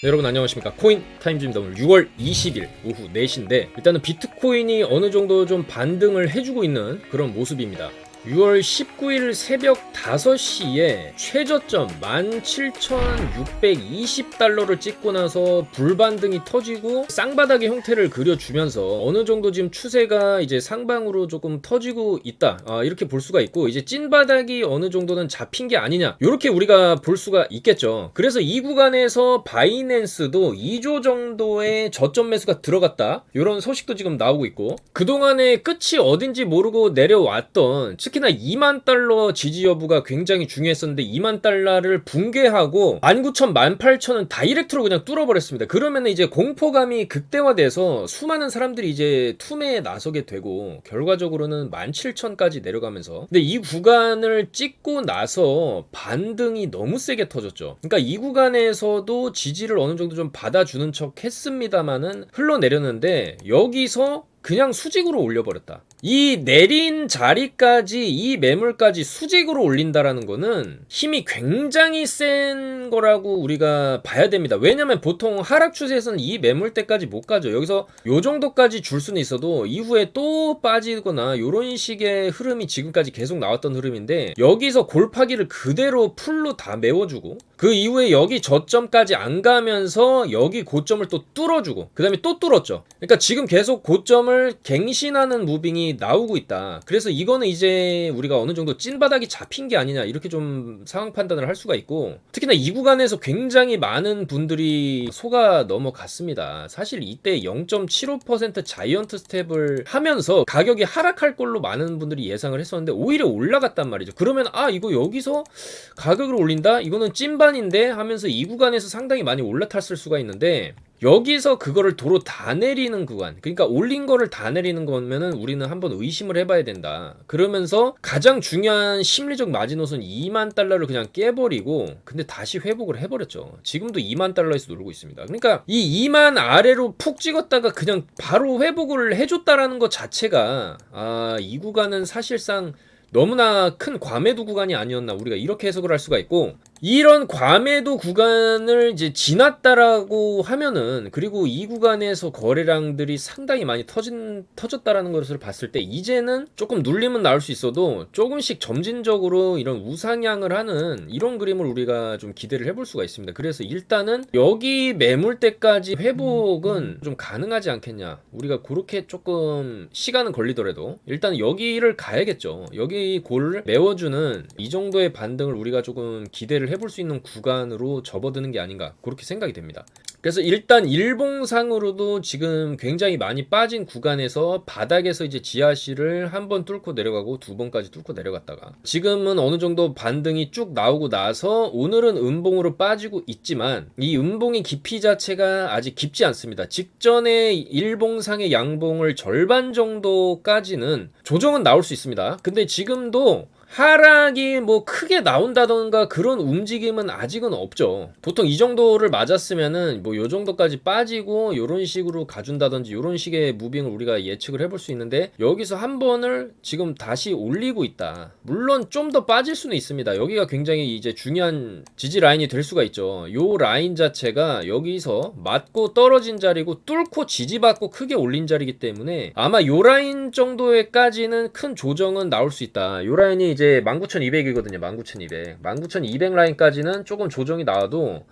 네, 여러분 안녕하십니까. 코인 타임즈입니다. 오늘 6월 20일 오후 4시인데 일단은 비트코인이 어느 정도 좀 반등을 해주고 있는 그런 모습입니다. 6월 19일 새벽 5시에 최저점 17,620달러를 찍고 나서 불반등이 터지고 쌍바닥의 형태를 그려주면서 어느 정도 지금 추세가 이제 상방으로 조금 터지고 있다, 이렇게 볼 수가 있고, 이제 찐바닥이 어느 정도는 잡힌 게 아니냐, 이렇게 우리가 볼 수가 있겠죠. 그래서 이 구간에서 바이낸스도 2조 정도의 저점 매수가 들어갔다, 이런 소식도 지금 나오고 있고, 그동안의 끝이 어딘지 모르고 내려왔던, 특히나 2만 달러 지지 여부가 굉장히 중요했었는데 2만 달러를 붕괴하고 19,000, 18,000은 다이렉트로 그냥 뚫어버렸습니다. 그러면 이제 공포감이 극대화돼서 수많은 사람들이 이제 투매에 나서게 되고 결과적으로는 17,000까지 내려가면서, 근데 이 구간을 찍고 나서 반등이 너무 세게 터졌죠. 그러니까 이 구간에서도 지지를 어느 정도 좀 받아주는 척 했습니다만은 흘러내렸는데 여기서 그냥 수직으로 올려버렸다. 이 내린 자리까지, 이 매물까지 수직으로 올린다라는 거는 힘이 굉장히 센 거라고 우리가 봐야 됩니다. 왜냐면 보통 하락 추세에서는 이 매물대까지 못 가죠. 여기서 요 정도까지 줄 수는 있어도 이후에 또 빠지거나 요런 식의 흐름이 지금까지 계속 나왔던 흐름인데, 여기서 골파기를 그대로 풀로 다 메워주고 그 이후에 여기 저점까지 안 가면서 여기 고점을 또 뚫어주고 그 다음에 또 뚫었죠. 그러니까 지금 계속 고점을 갱신하는 무빙이 나오고 있다. 그래서 이거는 이제 우리가 어느 정도 찐바닥이 잡힌 게 아니냐, 이렇게 좀 상황 판단을 할 수가 있고, 특히나 이 구간에서 굉장히 많은 분들이 속아 넘어갔습니다. 사실 이때 0.75% 자이언트 스텝을 하면서 가격이 하락할 걸로 많은 분들이 예상을 했었는데 오히려 올라갔단 말이죠. 그러면 이거 여기서 가격을 올린다? 이거는 찐반인데 하면서 이 구간에서 상당히 많이 올라탔을 수가 있는데, 여기서 그거를 도로 다 내리는 구간, 그러니까 올린 거를 다 내리는 거면은 우리는 한번 의심을 해봐야 된다. 그러면서 가장 중요한 심리적 마지노선 2만 달러를 그냥 깨버리고 근데 다시 회복을 해버렸죠. 지금도 2만 달러에서 놀고 있습니다. 그러니까 이 2만 아래로 푹 찍었다가 그냥 바로 회복을 해줬다라는 것 자체가 이 구간은 사실상 너무나 큰 과매도 구간이 아니었나, 우리가 이렇게 해석을 할 수가 있고, 이런 과매도 구간을 이제 지났다라고 하면은, 그리고 이 구간에서 거래량들이 상당히 많이 터졌다라는 것을 봤을 때 이제는 조금 눌림은 나올 수 있어도 조금씩 점진적으로 이런 우상향을 하는 이런 그림을 우리가 좀 기대를 해볼 수가 있습니다. 그래서 일단은 여기 매물대까지 회복은 좀 가능하지 않겠냐, 우리가 그렇게 조금 시간은 걸리더라도 일단 여기를 가야겠죠. 여기 골을 메워주는 이 정도의 반등을 우리가 조금 기대를 해볼 수 있는 구간으로 접어드는 게 아닌가, 그렇게 생각이 됩니다. 그래서 일단 일봉상으로도 지금 굉장히 많이 빠진 구간에서 바닥에서 이제 지하실을 한 번 뚫고 내려가고 두 번까지 뚫고 내려갔다가 지금은 어느 정도 반등이 쭉 나오고 나서 오늘은 음봉으로 빠지고 있지만 이 음봉의 깊이 자체가 아직 깊지 않습니다. 직전에 일봉상의 양봉을 절반 정도까지는 조정은 나올 수 있습니다. 근데 지금도 하락이 뭐 크게 나온다던가 그런 움직임은 아직은 없죠. 보통 이 정도를 맞았으면은 뭐 요 정도까지 빠지고 요런 식으로 가준다든지 요런 식의 무빙을 우리가 예측을 해볼 수 있는데, 여기서 한 번을 지금 다시 올리고 있다. 물론 좀 더 빠질 수는 있습니다. 여기가 굉장히 이제 중요한 지지 라인이 될 수가 있죠. 요 라인 자체가 여기서 맞고 떨어진 자리고 뚫고 지지받고 크게 올린 자리이기 때문에 아마 요 라인 정도에까지는 큰 조정은 나올 수 있다. 요 라인이 이제 19,200이거든요. 19,200. 19,200 라인까지는 조금 조정이 나와도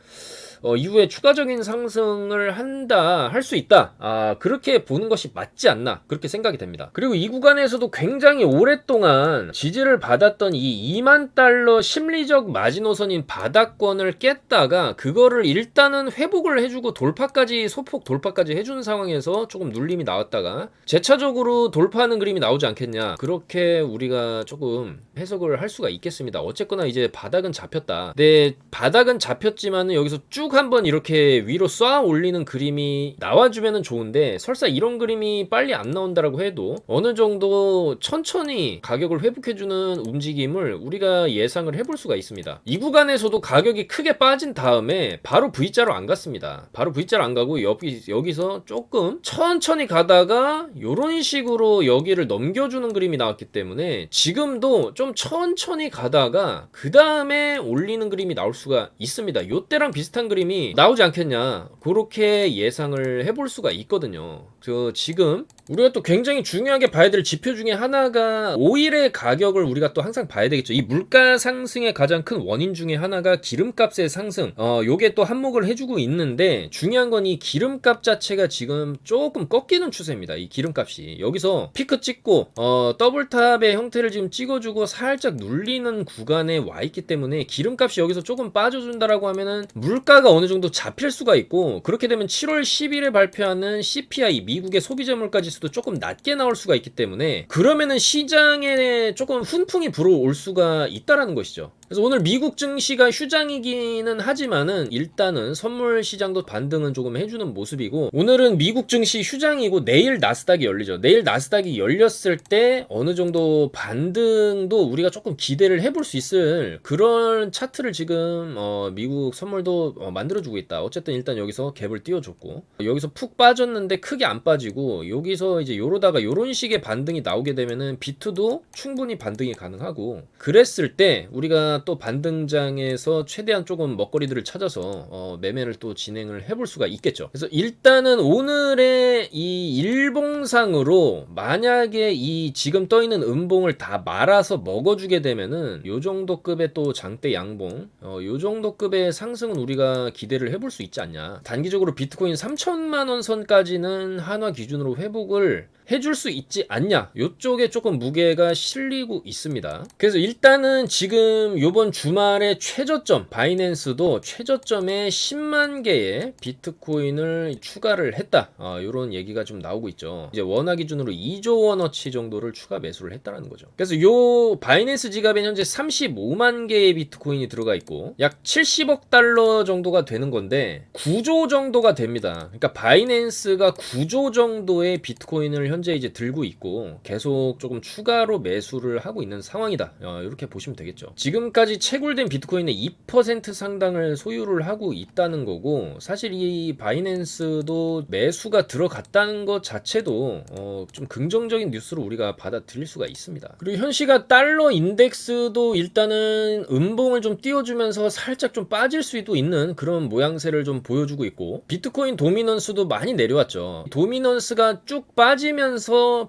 이후에 추가적인 상승을 할 수 있다. 그렇게 보는 것이 맞지 않나, 그렇게 생각이 됩니다. 그리고 이 구간에서도 굉장히 오랫동안 지지를 받았던 이 2만 달러 심리적 마지노선인 바닥권을 깼다가 그거를 일단은 회복을 해주고 돌파까지, 소폭 돌파까지 해준 상황에서 조금 눌림이 나왔다가 재차적으로 돌파하는 그림이 나오지 않겠냐, 그렇게 우리가 조금 해석을 할 수가 있겠습니다. 어쨌거나 이제 바닥은 잡혔다. 근데 바닥은 잡혔지만은 여기서 쭉 한번 이렇게 위로 쏴 올리는 그림이 나와주면은 좋은데, 설사 이런 그림이 빨리 안 나온다라고 해도 어느 정도 천천히 가격을 회복해주는 움직임을 우리가 예상을 해볼 수가 있습니다. 이 구간에서도 가격이 크게 빠진 다음에 바로 V자로 안 갔습니다. 바로 V자로 안 가고 여기서 조금 천천히 가다가 요런 식으로 여기를 넘겨주는 그림이 나왔기 때문에 지금도 좀 천천히 가다가 그 다음에 올리는 그림이 나올 수가 있습니다. 요때랑 비슷한 그림이 나오지 않겠냐, 그렇게 예상을 해볼 수가 있거든요. 지금 우리가 또 굉장히 중요하게 봐야 될 지표 중에 하나가 오일의 가격을 우리가 또 항상 봐야 되겠죠. 이 물가 상승의 가장 큰 원인 중에 하나가 기름값의 상승, 요게 또 한몫을 해주고 있는데, 중요한 건 이 기름값 자체가 지금 조금 꺾이는 추세입니다. 이 기름값이 여기서 피크 찍고 더블탑의 형태를 지금 찍어주고 살짝 눌리는 구간에 와 있기 때문에, 기름값이 여기서 조금 빠져준다라고 하면은 물가가 어느 정도 잡힐 수가 있고, 그렇게 되면 7월 10일에 발표하는 CPI, 미국의 소비자 물가 지수도 조금 낮게 나올 수가 있기 때문에, 그러면은 시장에 조금 훈풍이 불어올 수가 있다라는 것이죠. 그래서 오늘 미국 증시가 휴장이기는 하지만은 일단은 선물 시장도 반등은 조금 해주는 모습이고, 오늘은 미국 증시 휴장이고 내일 나스닥이 열리죠. 내일 나스닥이 열렸을 때 어느 정도 반등도 우리가 조금 기대를 해볼 수 있을 그런 차트를 지금 미국 선물도 만들어주고 있다. 어쨌든 일단 여기서 갭을 띄워줬고, 여기서 푹 빠졌는데 크게 안 빠지고, 여기서 이제 요러다가 요런 식의 반등이 나오게 되면은 비트도 충분히 반등이 가능하고, 그랬을 때 우리가 또 반등장에서 최대한 조금 먹거리들을 찾아서 매매를 또 진행을 해볼 수가 있겠죠. 그래서 일단은 오늘의 이 일봉상으로 만약에 이 지금 떠있는 음봉을 다 말아서 먹어주게 되면은 요 정도 급의 또 장대 양봉, 요 정도 급의 상승은 우리가 기대를 해볼 수 있지 않냐. 단기적으로 비트코인 3천만원 선까지는 한화 기준으로 회복을 해줄 수 있지 않냐, 요쪽에 조금 무게가 실리고 있습니다. 그래서 일단은 지금 요번 주말에 최저점, 바이낸스도 최저점에 10만 개의 비트코인을 추가를 했다, 요런 얘기가 좀 나오고 있죠. 이제 원화 기준으로 2조 원어치 정도를 추가 매수를 했다라는 거죠. 그래서 요 바이낸스 지갑에 현재 35만 개의 비트코인이 들어가 있고 약 70억 달러 정도가 되는 건데 9조 정도가 됩니다. 그러니까 바이낸스가 9조 정도의 비트코인을 현재 이제 들고 있고 계속 조금 추가로 매수를 하고 있는 상황이다, 이렇게 보시면 되겠죠. 지금까지 채굴된 비트코인의 2% 상당을 소유를 하고 있다는 거고, 사실 이 바이낸스도 매수가 들어갔다는 것 자체도 좀 긍정적인 뉴스로 우리가 받아들일 수가 있습니다. 그리고 현시가 달러 인덱스도 일단은 음봉을 좀 띄워주면서 살짝 좀 빠질 수도 있는 그런 모양새를 좀 보여주고 있고, 비트코인 도미넌스도 많이 내려왔죠. 도미넌스가 쭉 빠지면서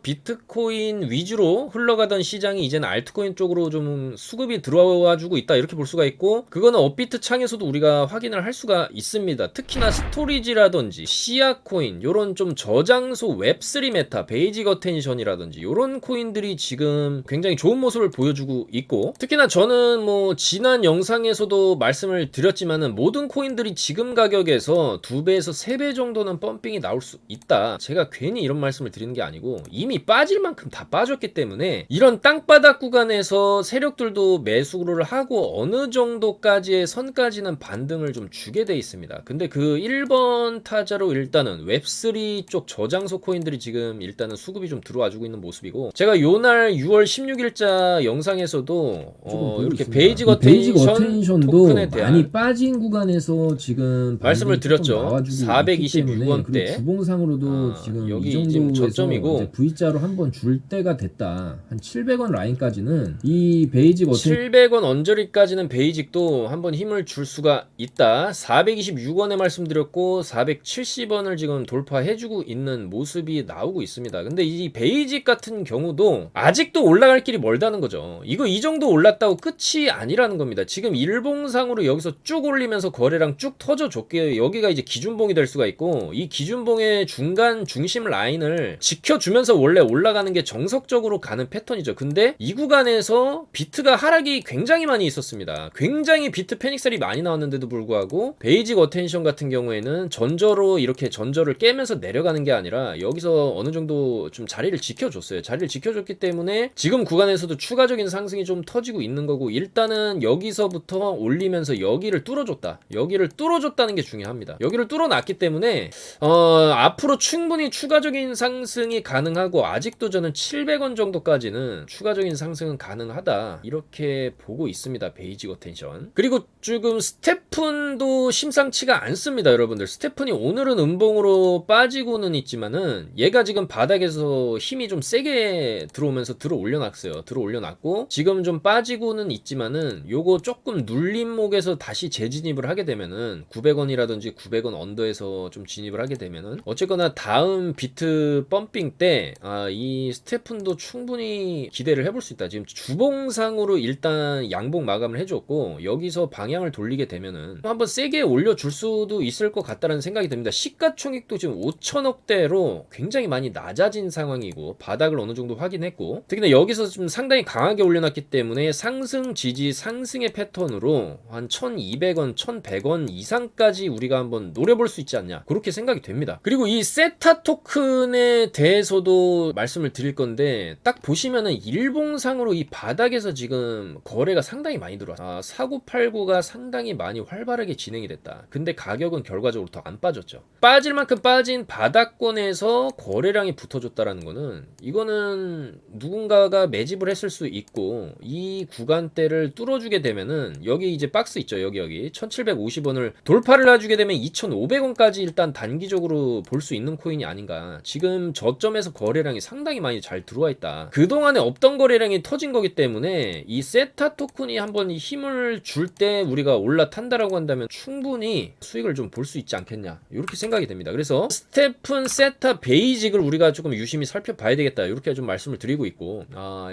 비트코인 위주로 흘러가던 시장이 이제는 알트코인 쪽으로 좀 수급이 들어와 주고 있다, 이렇게 볼 수가 있고, 그거는 업비트 창에서도 우리가 확인을 할 수가 있습니다. 특히나 스토리지라든지 시아코인, 요런 좀 저장소 웹3 메타, 베이직 어텐션이라든지 요런 코인들이 지금 굉장히 좋은 모습을 보여주고 있고, 특히나 저는 뭐 지난 영상에서도 말씀을 드렸지만은 모든 코인들이 지금 가격에서 2배에서 3배 정도는 펌핑이 나올 수 있다. 제가 괜히 이런 말씀을 드리는 게 아니고 이미 빠질 만큼 다 빠졌기 때문에, 이런 땅바닥 구간에서 세력들도 매수를 하고 어느 정도까지의 선까지는 반등을 좀 주게 돼 있습니다. 근데 그 1번 타자로 일단은 웹3 쪽 저장소 코인들이 지금 일단은 수급이 좀 들어와 주고 있는 모습이고, 제가 요날 6월 16일자 영상에서도 이렇게 베이직 어텐션도 토큰에 대한 많이 빠진 구간에서 지금 말씀을 드렸죠. 426원대 주봉상으로도 지금 여기 이 지금 정도에서 저점이고 V자로 한번 줄 때가 됐다. 한 700원 라인까지는 이 베이직 700원 언저리까지는 베이직도 한번 힘을 줄 수가 있다. 426원에 말씀드렸고 470원을 지금 돌파해주고 있는 모습이 나오고 있습니다. 근데 이 베이직 같은 경우도 아직도 올라갈 길이 멀다는 거죠. 이거 이 정도 올랐다고 끝이 아니라는 겁니다. 지금 일봉상으로 여기서 쭉 올리면서 거래량 쭉 터져줬기에 여기가 이제 기준봉이 될 수가 있고, 이 기준봉의 중간 중심 라인을 지켜주면서 원래 올라가는 게 정석적으로 가는 패턴이죠. 근데 이 구간에서 비트가 하락이 굉장히 많이 있었습니다. 굉장히 비트 패닉셀이 많이 나왔는데도 불구하고 베이직 어텐션 같은 경우에는 전저로 이렇게 전저를 깨면서 내려가는 게 아니라 여기서 어느 정도 좀 자리를 지켜줬어요. 자리를 지켜줬기 때문에 지금 구간에서도 추가적인 상승이 좀 터지고 있는 거고, 일단은 여기서부터 올리면서 여기를 뚫어줬다. 여기를 뚫어줬다는 게 중요합니다. 여기를 뚫어놨기 때문에 앞으로 충분히 추가적인 상승이 가능하고, 아직도 저는 700원 정도까지는 추가적인 상승은 가능하다, 이렇게 보고 있습니다. 있습니다. 베이지거 텐션. 그리고 지금 스테픈도 심상치가 않습니다. 여러분들 스테픈이 오늘은 음봉으로 빠지고는 있지만은 얘가 지금 바닥에서 힘이 좀 세게 들어오면서 들어 올려놨어요. 들어 올려놨고 지금 좀 빠지고는 있지만은 요거 조금 눌림목에서 다시 재진입을 하게 되면은 900원이라든지 900원 언더에서 좀 진입을 하게 되면은 어쨌거나 다음 비트 펌핑 때 이 스테픈도 충분히 기대를 해볼 수 있다. 지금 주봉상으로 일단 양봉 마감을 해줬고 여기서 방향을 돌리게 되면은 한번 세게 올려줄 수도 있을 것 같다는 생각이 듭니다. 시가총액도 지금 5천억대로 굉장히 많이 낮아진 상황이고 바닥을 어느 정도 확인했고 특히나 여기서 좀 상당히 강하게 올려놨기 때문에 상승 지지 상승의 패턴으로 한 1200원 1100원 이상까지 우리가 한번 노려볼 수 있지 않냐 그렇게 생각이 됩니다. 그리고 이 세타 토큰에 대해서도 말씀을 드릴 건데 딱 보시면은 일봉상으로 이 바닥에서 지금 거래가 상당히 많이 들어왔어요. 4989가 상당히 많이 활발하게 진행이 됐다. 근데 가격은 결과적으로 더 안 빠졌죠. 빠질 만큼 빠진 바닥권에서 거래량이 붙어줬다라는 거는 이거는 누군가가 매집을 했을 수 있고 이 구간대를 뚫어주게 되면은 여기 이제 박스 있죠. 여기 1750원을 돌파를 해주게 되면 2500원까지 일단 단기적으로 볼 수 있는 코인이 아닌가. 지금 저점에서 거래량이 상당히 많이 잘 들어와 있다. 그동안에 없던 거래량이 터진 거기 때문에 이 세타 토큰이 한번 힘을 줄 때 우리가 올라탄다라고 한다면 충분히 수익을 좀 볼 수 있지 않겠냐 이렇게 생각이 됩니다. 그래서 스테픈 세타 베이직을 우리가 조금 유심히 살펴봐야 되겠다 이렇게 좀 말씀을 드리고 있고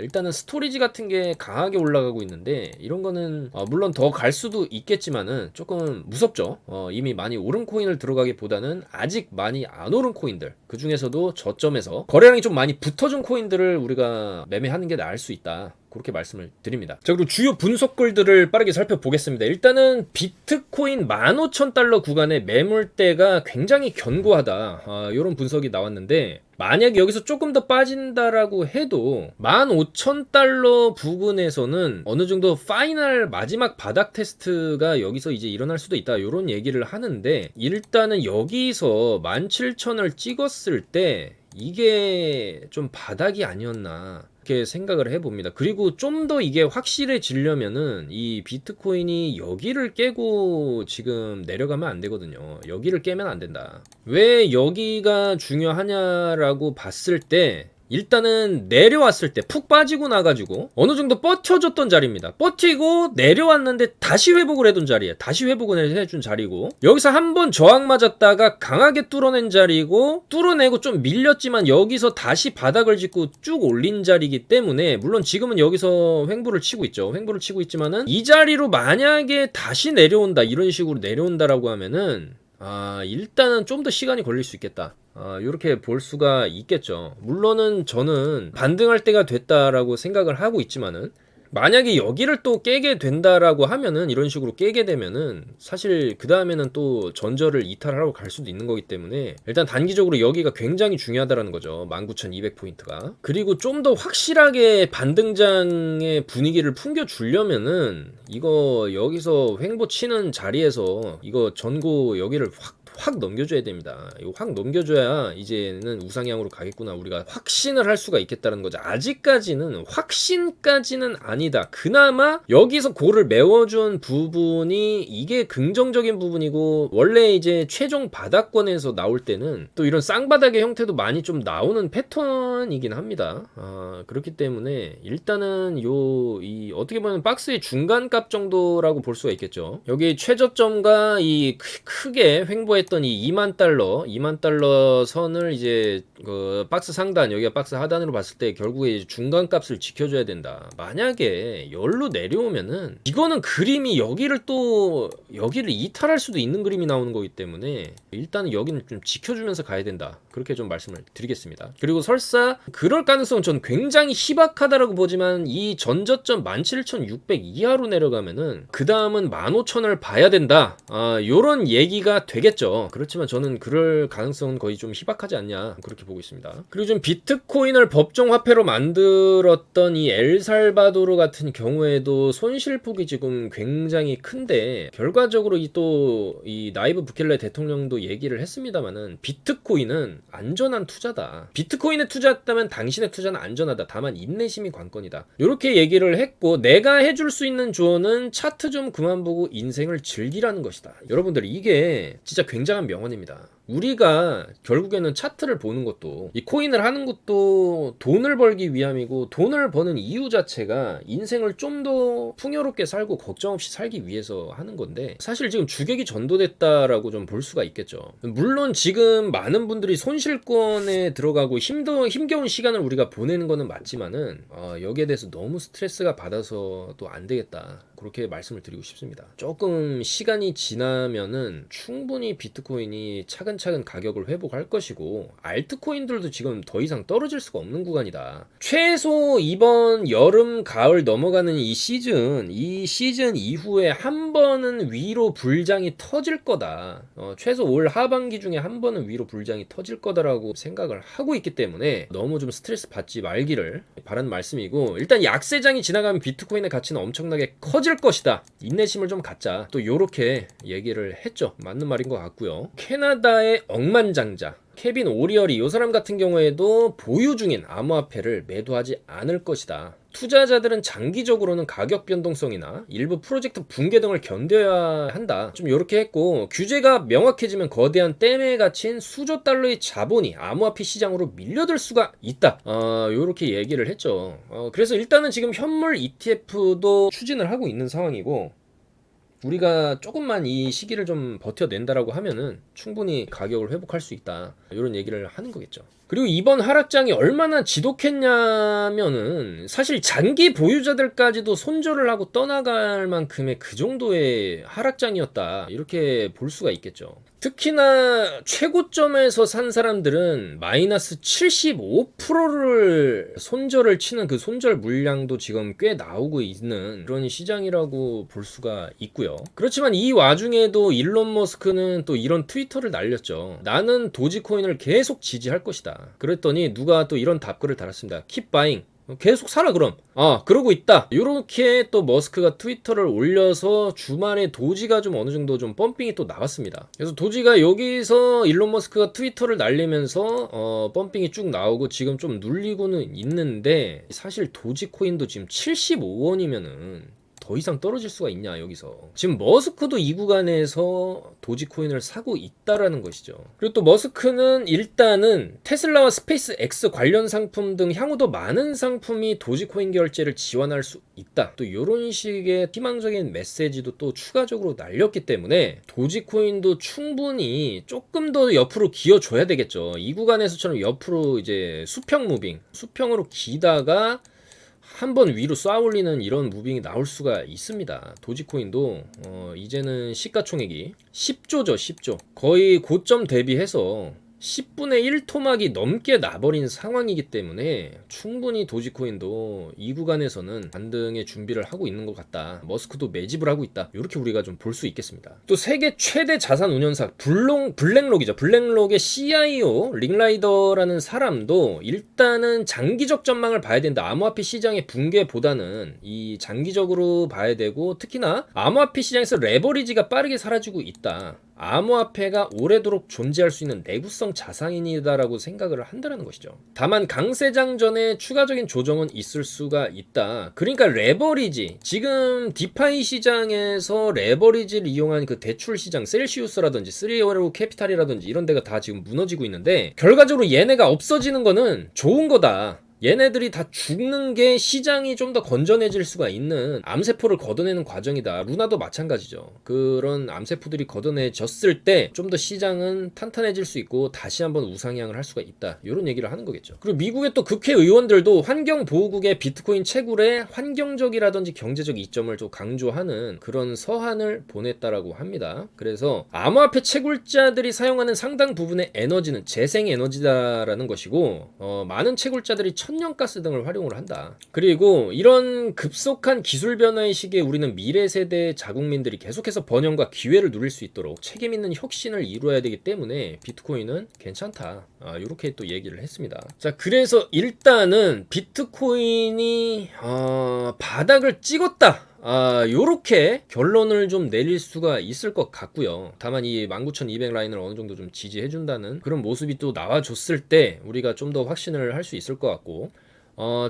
일단은 스토리지 같은 게 강하게 올라가고 있는데 이런 거는 물론 더 갈 수도 있겠지만은 조금 무섭죠. 이미 많이 오른 코인을 들어가기보다는 아직 많이 안 오른 코인들 그 중에서도 저점에서 거래량이 좀 많이 붙어준 코인들을 우리가 매매하는 게 나을 수 있다. 그렇게 말씀을 드립니다. 자, 그리고 주요 분석글들을 빠르게 살펴보겠습니다. 일단은 비트코인 15,000달러 구간의 매물대가 굉장히 견고하다. 이런 분석이 나왔는데 만약에 여기서 조금 더 빠진다라고 해도 15,000달러 부근에서는 어느 정도 파이널 마지막 바닥 테스트가 여기서 이제 일어날 수도 있다. 이런 얘기를 하는데 일단은 여기서 17,000을 찍었을 때 이게 좀 바닥이 아니었나 이렇게 생각을 해봅니다. 그리고 좀 더 이게 확실해지려면은 이 비트코인이 여기를 깨고 지금 내려가면 안 되거든요. 여기를 깨면 안 된다. 왜 여기가 중요하냐라고 봤을 때 일단은 내려왔을 때 푹 빠지고 나가지고 어느 정도 버텨줬던 자리입니다. 버티고 내려왔는데 다시 회복을 해둔 자리에 다시 회복을 해준 자리고 여기서 한번 저항 맞았다가 강하게 뚫어낸 자리고 뚫어내고 좀 밀렸지만 여기서 다시 바닥을 짚고 쭉 올린 자리이기 때문에 물론 지금은 여기서 횡보를 치고 있죠. 횡보를 치고 있지만은 이 자리로 만약에 다시 내려온다 이런 식으로 내려온다라고 하면은 일단은 좀 더 시간이 걸릴 수 있겠다. 이렇게 볼 수가 있겠죠. 물론은 저는 반등할 때가 됐다라고 생각을 하고 있지만은 만약에 여기를 또 깨게 된다라고 하면은 이런 식으로 깨게 되면은 사실 그 다음에는 또 전저를 이탈하러 갈 수도 있는 거기 때문에 일단 단기적으로 여기가 굉장히 중요하다라는 거죠. 19,200포인트가. 그리고 좀 더 확실하게 반등장의 분위기를 풍겨주려면은 이거 여기서 횡보 치는 자리에서 이거 전고 여기를 확 넘겨줘야 됩니다. 이거 확 넘겨줘야 이제는 우상향으로 가겠구나 우리가 확신을 할 수가 있겠다는 거죠. 아직까지는 확신까지는 아니다. 그나마 여기서 고를 메워준 부분이 이게 긍정적인 부분이고 원래 이제 최종 바닥권에서 나올 때는 또 이런 쌍바닥의 형태도 많이 좀 나오는 패턴이긴 합니다. 그렇기 때문에 일단은 이 어떻게 보면 박스의 중간값 정도라고 볼 수가 있겠죠. 여기 최저점과 이 크게 횡보했던 이 2만 달러 선을 이제 그 박스 상단 여기가 박스 하단으로 봤을 때 결국에 이제 중간값을 지켜줘야 된다. 만약에 열로 내려오면은 이거는 그림이 여기를 이탈할 수도 있는 그림이 나오는 거기 때문에 일단은 여기는 좀 지켜주면서 가야 된다. 그렇게 좀 말씀을 드리겠습니다. 그리고 설사 그럴 가능성은 전 굉장히 희박하다라고 보지만 이 전저점 17,600 이하로 내려가면은 그 다음은 15,000을 봐야 된다. 요런 얘기가 되겠죠. 있겠죠. 그렇지만 저는 그럴 가능성은 거의 좀 희박하지 않냐 그렇게 보고 있습니다. 그리고 좀 비트코인을 법정 화폐로 만들었던 이 엘살바도르 같은 경우에도 손실폭이 지금 굉장히 큰데, 결과적으로 이 나이브 부켈레 대통령도 얘기를 했습니다만은 비트코인은 안전한 투자다. 비트코인에 투자했다면 당신의 투자는 안전하다. 다만 인내심이 관건이다. 이렇게 얘기를 했고, 내가 해줄 수 있는 조언은 차트 좀 그만 보고 인생을 즐기라는 것이다. 여러분들, 이게 진짜 굉장한 명언입니다. 우리가 결국에는 차트를 보는 것도, 이 코인을 하는 것도 돈을 벌기 위함이고, 돈을 버는 이유 자체가 인생을 좀 더 풍요롭게 살고 걱정 없이 살기 위해서 하는 건데, 사실 지금 주객이 전도됐다라고 좀 볼 수가 있겠죠. 물론 지금 많은 분들이 손실권에 들어가고 힘겨운 시간을 우리가 보내는 거는 맞지만은, 여기에 대해서 너무 스트레스가 받아서 또 안 되겠다, 그렇게 말씀을 드리고 싶습니다. 조금 시간이 지나면은 충분히 비트코인이 차근차근 가격을 회복할 것이고, 알트코인들도 지금 더 이상 떨어질 수가 없는 구간이다. 최소 이번 여름 가을 넘어가는 이 시즌 이후에 한 번은 위로 불장이 터질 거다. 최소 올 하반기 중에 한 번은 위로 불장이 터질 거다라고 생각을 하고 있기 때문에 너무 좀 스트레스 받지 말기를 바라는 말씀이고, 일단 약세장이 지나가면 비트코인의 가치는 엄청나게 커질 것이다. 인내심을 좀 갖자. 또 요렇게 얘기를 했죠. 맞는 말인 것 같고요. 캐나다의 억만장자 케빈 오리얼이, 이 사람 같은 경우에도 보유 중인 암호화폐를 매도하지 않을 것이다. 투자자들은 장기적으로는 가격 변동성이나 일부 프로젝트 붕괴 등을 견뎌야 한다. 좀 이렇게 했고, 규제가 명확해지면 거대한 댐에 갇힌 수조 달러의 자본이 암호화폐 시장으로 밀려들 수가 있다. 이렇게 얘기를 했죠. 그래서 일단은 지금 현물 ETF도 추진을 하고 있는 상황이고, 우리가 조금만 이 시기를 좀 버텨낸다라고 하면은 충분히 가격을 회복할 수 있다, 이런 얘기를 하는 거겠죠. 그리고 이번 하락장이 얼마나 지독했냐면은, 사실 장기 보유자들까지도 손절을 하고 떠나갈 만큼의 그 정도의 하락장이었다, 이렇게 볼 수가 있겠죠. 특히나 최고점에서 산 사람들은 마이너스 75%를 손절을 치는 그 손절 물량도 지금 꽤 나오고 있는 그런 시장이라고 볼 수가 있고요. 그렇지만 이 와중에도 일론 머스크는 또 이런 트위터를 날렸죠. 나는 도지코인을 계속 지지할 것이다. 그랬더니 누가 또 이런 답글을 달았습니다. Keep buying. 계속 사라 그럼. 그러고 있다. 이렇게 또 머스크가 트위터를 올려서 주말에 도지가 좀 어느 정도 좀 펌핑이 또 나왔습니다. 그래서 도지가 여기서 일론 머스크가 트위터를 날리면서 펌핑이 쭉 나오고 지금 좀 눌리고는 있는데, 사실 도지코인도 지금 75원이면은 더 이상 떨어질 수가 있냐. 여기서 지금 머스크도 이 구간에서 도지코인을 사고 있다라는 것이죠. 그리고 또 머스크는 일단은 테슬라와 스페이스 X 관련 상품 등 향후 더 많은 상품이 도지코인 결제를 지원할 수 있다, 또 이런 식의 희망적인 메시지도 또 추가적으로 날렸기 때문에 도지코인도 충분히 조금 더 옆으로 기어줘야 되겠죠. 이 구간에서처럼 옆으로 이제 수평으로 기다가 한번 위로 쏴 올리는 이런 무빙이 나올 수가 있습니다. 도지코인도 이제는 시가총액이 10조죠. 10조. 거의 고점 대비해서 10분의 1 토막이 넘게 나버린 상황이기 때문에 충분히 도지코인도 이 구간에서는 반등의 준비를 하고 있는 것 같다. 머스크도 매집을 하고 있다. 이렇게 우리가 좀 볼 수 있겠습니다. 또 세계 최대 자산 운용사 블랙록이죠. 블랙록의 CIO 링라이더라는 사람도 일단은 장기적 전망을 봐야 된다. 암호화폐 시장의 붕괴보다는 이 장기적으로 봐야 되고, 특히나 암호화폐 시장에서 레버리지가 빠르게 사라지고 있다. 암호화폐가 오래도록 존재할 수 있는 내구성 자산이다라고 생각을 한다는 것이죠. 다만 강세장 전에 추가적인 조정은 있을 수가 있다. 그러니까 레버리지, 지금 디파이 시장에서 레버리지를 이용한 그 대출 시장, 셀시우스라든지 3월로 캐피탈이라든지 이런 데가 다 지금 무너지고 있는데, 결과적으로 얘네가 없어지는 거는 좋은 거다. 얘네들이 다 죽는 게 시장이 좀 더 건전해질 수가 있는 암세포를 걷어내는 과정이다. 루나도 마찬가지죠. 그런 암세포들이 걷어내졌을 때 좀 더 시장은 탄탄해질 수 있고 다시 한번 우상향을 할 수가 있다. 이런 얘기를 하는 거겠죠. 그리고 미국의 또 국회의원들도 환경보호국의 비트코인 채굴에 환경적이라든지 경제적 이점을 좀 강조하는 그런 서한을 보냈다라고 합니다. 그래서 암호화폐 채굴자들이 사용하는 상당 부분의 에너지는 재생에너지다라는 것이고, 많은 채굴자들이 천연가스 등을 활용을 한다. 그리고 이런 급속한 기술 변화의 시기에 우리는 미래 세대의 자국민들이 계속해서 번영과 기회를 누릴 수 있도록 책임 있는 혁신을 이루어야 되기 때문에 비트코인은 괜찮다. 이렇게 또 얘기를 했습니다. 자, 그래서 일단은 비트코인이 바닥을 찍었다. 요렇게 결론을 좀 내릴 수가 있을 것 같고요. 다만 이 19,200 라인을 어느 정도 좀 지지해준다는 그런 모습이 또 나와줬을 때 우리가 좀 더 확신을 할 수 있을 것 같고,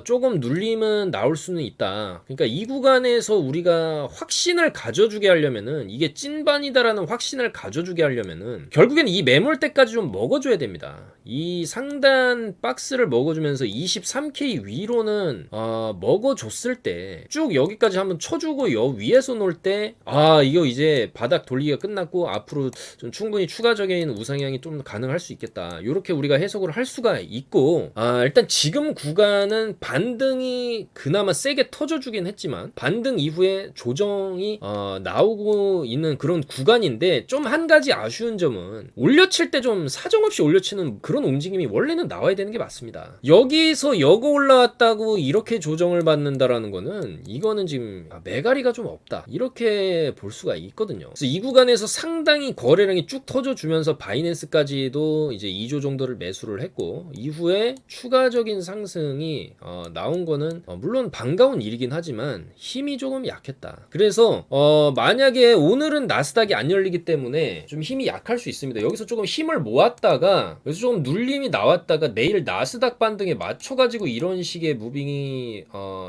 조금 눌림은 나올 수는 있다. 그러니까 이 구간에서 우리가 확신을 가져주게 하려면은, 이게 찐반이다라는 확신을 가져주게 하려면은 결국엔 이 매물대까지 좀 먹어줘야 됩니다. 이 상단 박스를 먹어주면서 23K 위로는 먹어줬을 때 쭉 여기까지 한번 쳐주고 여 위에서 놀 때 이거 이제 바닥 돌리기가 끝났고 앞으로 좀 충분히 추가적인 우상향이 좀 가능할 수 있겠다. 이렇게 우리가 해석을 할 수가 있고, 일단 지금 구간은 반등이 그나마 세게 터져주긴 했지만 반등 이후에 조정이 나오고 있는 그런 구간인데, 좀 한 가지 아쉬운 점은 올려칠 때 좀 사정없이 올려치는 그런 움직임이 원래는 나와야 되는 게 맞습니다. 여기서 여거 올라왔다고 이렇게 조정을 받는다라는 거는, 이거는 지금 매가리가 좀 없다, 이렇게 볼 수가 있거든요. 그래서 이 구간에서 상당히 거래량이 쭉 터져주면서 바이낸스까지도 이제 2조 정도를 매수를 했고, 이후에 추가적인 상승이 나온 거는 물론 반가운 일이긴 하지만 힘이 조금 약했다. 그래서 만약에 오늘은 나스닥이 안 열리기 때문에 좀 힘이 약할 수 있습니다. 여기서 조금 힘을 모았다가 여기서 조금 눌림이 나왔다가 내일 나스닥 반등에 맞춰가지고 이런 식의 무빙이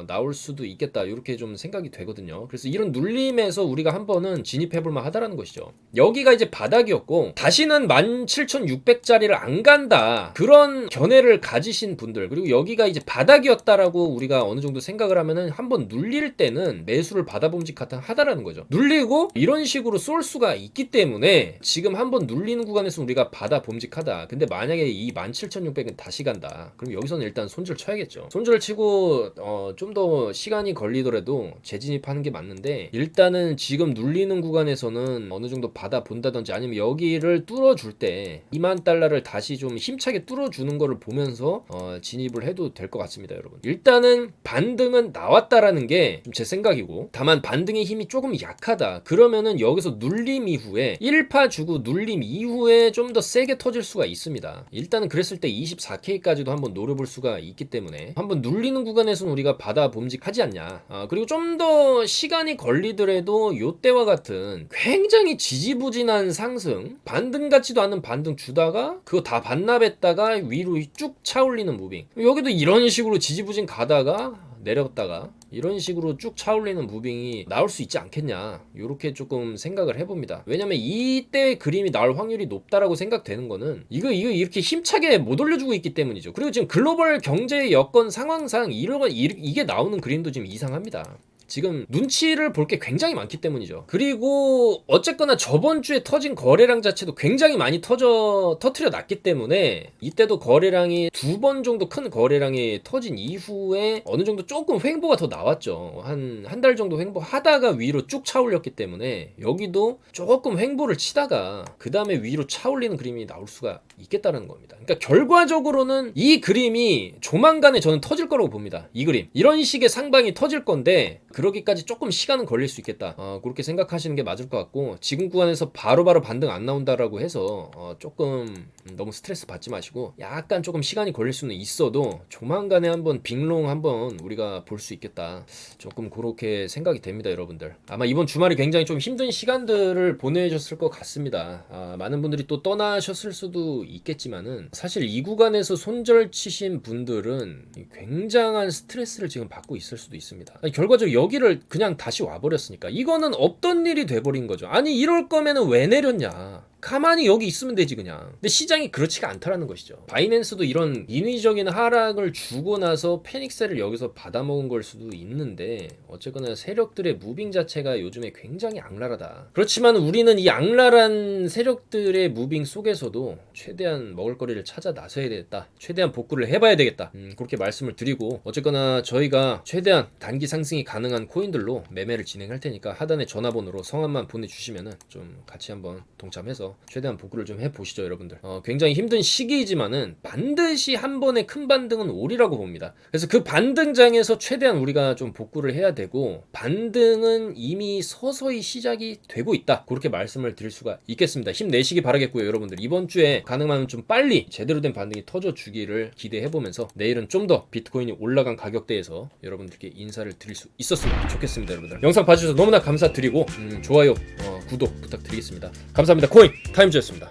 나올 수도 있겠다, 이렇게 좀 생각이 되거든요. 그래서 이런 눌림에서 우리가 한 번은 진입해볼만 하다라는 것이죠. 여기가 이제 바닥이었고 다시는 17,600짜리를 안 간다, 그런 견해를 가지신 분들, 그리고 여기가 이제 바닥이었다라고 우리가 어느 정도 생각을 하면은 한번 눌릴 때는 매수를 받아봄직하다라는 거죠. 눌리고 이런 식으로 쏠 수가 있기 때문에 지금 한번 눌리는 구간에서 우리가 받아봄직하다. 근데 만약에 이 17,600은 다시 간다, 그럼 여기서는 일단 손절 쳐야겠죠. 손절을 치고 좀 더 시간이 걸리더라도 재진입하는 게 맞는데, 일단은 지금 눌리는 구간에서는 어느 정도 받아본다든지 아니면 여기를 뚫어줄 때 2만 달러를 다시 좀 힘차게 뚫어주는 거를 보면서 진입을 해도 될 것 같습니다, 여러분. 일단은 반등은 나왔다라는 게 제 생각이고, 다만 반등의 힘이 조금 약하다, 그러면은 여기서 눌림 이후에 1파 주고 눌림 이후에 좀 더 세게 터질 수가 있습니다. 일단은 그랬을 때 24K까지도 한번 노려볼 수가 있기 때문에 한번 눌리는 구간에서는 우리가 받아 봄직하지 않냐. 그리고 좀 더 시간이 걸리더라도 요때와 같은 굉장히 지지부진한 상승, 반등 같지도 않은 반등 주다가 그거 다 반납했다가 위로 쭉 차올리는 무빙, 여기도 이런 식으로 지지부진 가다가 내렸다가 이런 식으로 쭉 차올리는 무빙이 나올 수 있지 않겠냐, 이렇게 조금 생각을 해봅니다. 왜냐면 이때 그림이 나올 확률이 높다라고 생각되는 거는 이거 이렇게 힘차게 못 올려주고 있기 때문이죠. 그리고 지금 글로벌 경제 여건 상황상 이게 나오는 그림도 지금 이상합니다. 지금 눈치를 볼 게 굉장히 많기 때문이죠. 그리고 어쨌거나 저번 주에 터진 거래량 자체도 굉장히 많이 터트려 놨기 때문에 이때도 거래량이 2번 정도 큰 거래량이 터진 이후에 어느 정도 조금 횡보가 더 나왔죠. 한 달 정도 횡보하다가 위로 쭉 차올렸기 때문에 여기도 조금 횡보를 치다가 그 다음에 위로 차올리는 그림이 나올 수가 있겠다는 겁니다. 그러니까 결과적으로는 이 그림이 조만간에 저는 터질 거라고 봅니다. 이 그림, 이런 식의 상방이 터질 건데 그러기까지 조금 시간은 걸릴 수 있겠다, 그렇게 생각하시는 게 맞을 것 같고, 지금 구간에서 바로바로 반등 안 나온다라고 해서 조금 너무 스트레스 받지 마시고, 약간 조금 시간이 걸릴 수는 있어도 조만간에 한번 빅롱 한번 우리가 볼 수 있겠다, 조금 그렇게 생각이 됩니다. 여러분들 아마 이번 주말이 굉장히 좀 힘든 시간들을 보내셨을 것 같습니다. 많은 분들이 또 떠나셨을 수도 있겠지만은 사실 이 구간에서 손절 치신 분들은 굉장한 스트레스를 지금 받고 있을 수도 있습니다. 결과적으로 여기를 그냥 다시 와버렸으니까 이거는 없던 일이 돼버린 거죠. 아니 이럴 거면은 왜 내렸냐, 가만히 여기 있으면 되지 그냥. 근데 시장이 그렇지가 않다라는 것이죠. 바이낸스도 이런 인위적인 하락을 주고 나서 패닉셀을 여기서 받아먹은 걸 수도 있는데, 어쨌거나 세력들의 무빙 자체가 요즘에 굉장히 악랄하다. 그렇지만 우리는 이 악랄한 세력들의 무빙 속에서도 최대한 먹을거리를 찾아 나서야 되겠다, 최대한 복구를 해봐야 되겠다, 그렇게 말씀을 드리고, 어쨌거나 저희가 최대한 단기 상승이 가능한 코인들로 매매를 진행할 테니까 하단에 전화번호로 성함만 보내주시면은 좀 같이 한번 동참해서 하면서 최대한 복구를 좀 해보시죠 여러분들. 굉장히 힘든 시기이지만은 반드시 한 번의 큰 반등은 오리라고 봅니다. 그래서 그 반등장에서 최대한 우리가 좀 복구를 해야 되고, 반등은 이미 서서히 시작이 되고 있다, 그렇게 말씀을 드릴 수가 있겠습니다. 힘내시기 바라겠고요 여러분들. 이번 주에 가능하면 좀 빨리 제대로 된 반등이 터져주기를 기대해보면서 내일은 좀 더 비트코인이 올라간 가격대에서 여러분들께 인사를 드릴 수 있었으면 좋겠습니다 여러분들. 영상 봐주셔서 너무나 감사드리고 좋아요, 구독 부탁드리겠습니다. 감사합니다. 코인 타임즈였습니다.